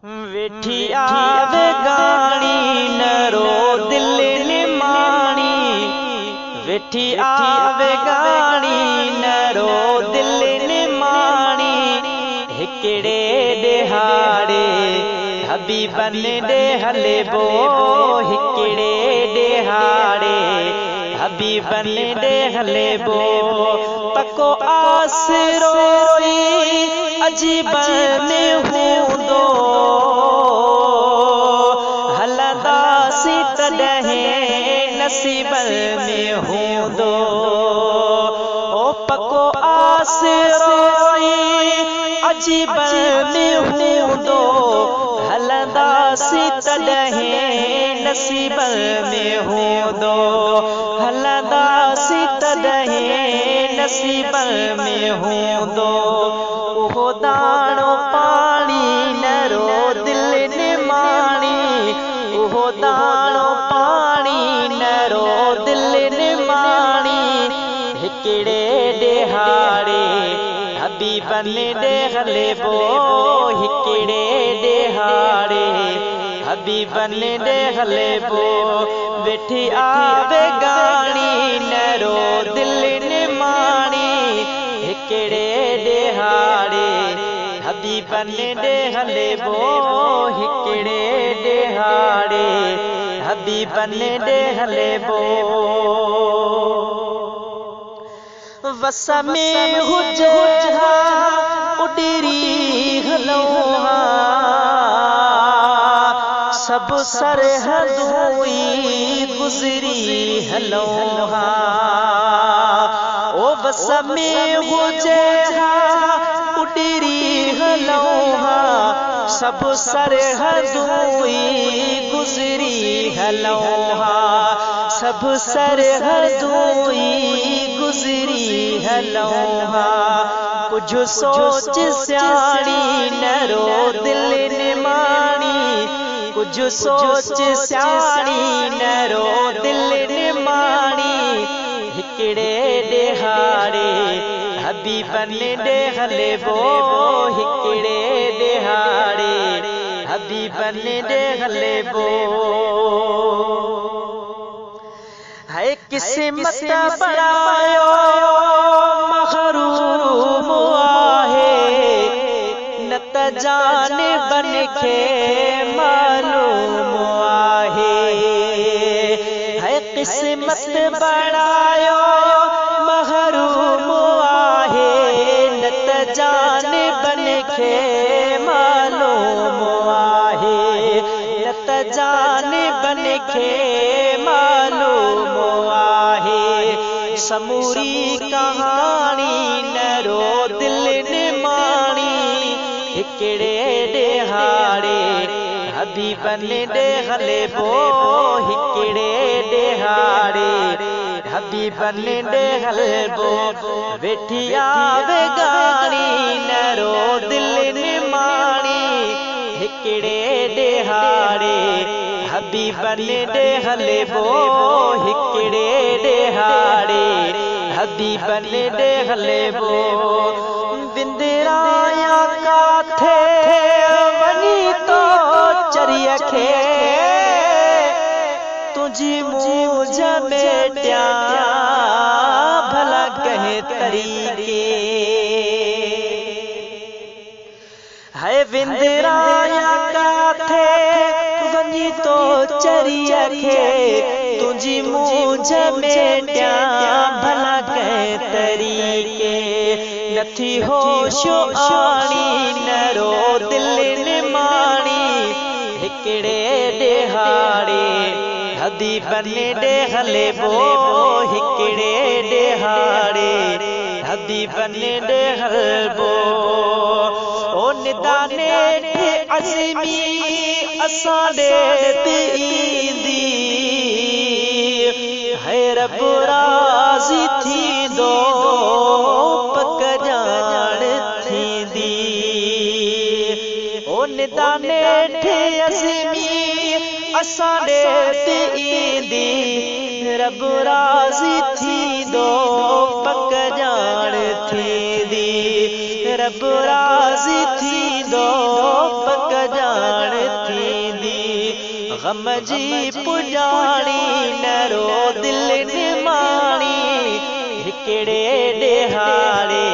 वेठी आवे गाणी नरो दिल निमाणी, वेठी आवे गाणी नरो दिल निमाणी। हिकड़े दिहाड़े हबीबन दे हले बो, हिकड़े दिहाड़े हबीबन दे हले बो। पको आसरोई अजीबन हूंदो, हलंदासी तॾहिं नसीबन में हूंदो। ओ पको आसरोई अजीबन में हूंदो, हलंदासी तॾहिं नसीबन में हूंदो, हलंदासी तॾहिं नसीबन में हूंदो। उहो दाणो पाणी नरो दिल निमाणी, उहो दाणो पाणी नरो दिल निमाणी। हिकड़े दिहाड़े हबीबन दे हले बो, हिकड़े दिहाड़े हबीबन दे हले बो। वेठी आवे गाणी नरो दिल निमाणी, हिकड़े दिहाड़े हबीबन दे हले बो, हिकड़े दिहाड़े हबीबन दे हले बो। वस में हुजे हा उडीरी हलऊं हा, सब सरहद हुई गुजरी हलऊं हा। ओ वस में हुजे हा उडीरी हलऊं हा, सब सरहद हुई गुजरी हलऊं हा, सब सरहद हुई गुजरी हलऊं हा। कुछ सोच स्याणी नरो दिल निमाणी, कुछ सोच स्याणी नरो दिल निमाणी। हिकड़े दिहाड़े हबीबन दे हले बो, हिकड़े दिहाड़े हबीबन दे हले बो। है किस्मत बणायो महरूम आहे, न त जानिबन खे मालूम आहे। है किस्मत बणायो महरूम आहे, न त जानिबन खे मालूम आहे, न त जानिबन खे मालूम आहे। समूरी कहानी नरो दिल निमाणी, हिकड़े दिहाड़े हबीबन दे हले बो, हिकड़े दिहाड़े हबीबन दे हले बो। वेठी आवे गाणी नरो दिल निमाणी, हिकड़े दिहाड़े हबीबन दे हले बो, हिकड़े दिहाड़े हबीबन दे हले बो। विंदराया काथे वनी तो चरिया खे, तुझी मूझ मेटिया भला कहे तरीके। है विंदराया काथे वनी तो चरिया खे, तुझी मूझ मेटिया भला कहे तरीके। नथी होश आणी नरो दिल निमाणी, हिकड़े दिहाड़े हबीबन दे हले बो, हिकड़े दिहाड़े हबीबन दे हले बो। ओ निदाने थे अज़मी असां दे ईंदी, है रब राज़ी थींदो पक जान थींदी। ओ निदाने थे अज़मी असां दे ईंदी, रब राज़ी थींदो पक जान थींदी, रब राज़ी थींदो पक जान गम जी पुजाणी नरो दिल निमाणी हिकड़े ॾेहाड़े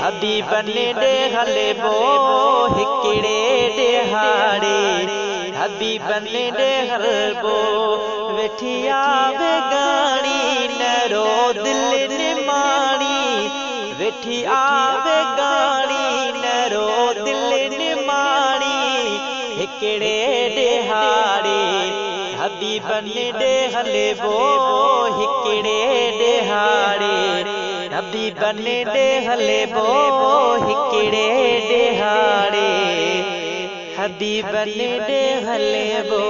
हबीबन ॾे हले बो हिकड़े ॾेहाड़े हबीबन ॾे हलबो वेठिया बेगाणी नरो दिल निमाणी वेठिया बेगाणी नरो दिल निमाणी हिकड़े ॾेहाड़े हबीबन ॾे हलबो हिकड़े ॾेहाड़े हबीबन ॾे हलबो हिकड़े ॾेहाड़े हबीबन ॾे हलबो।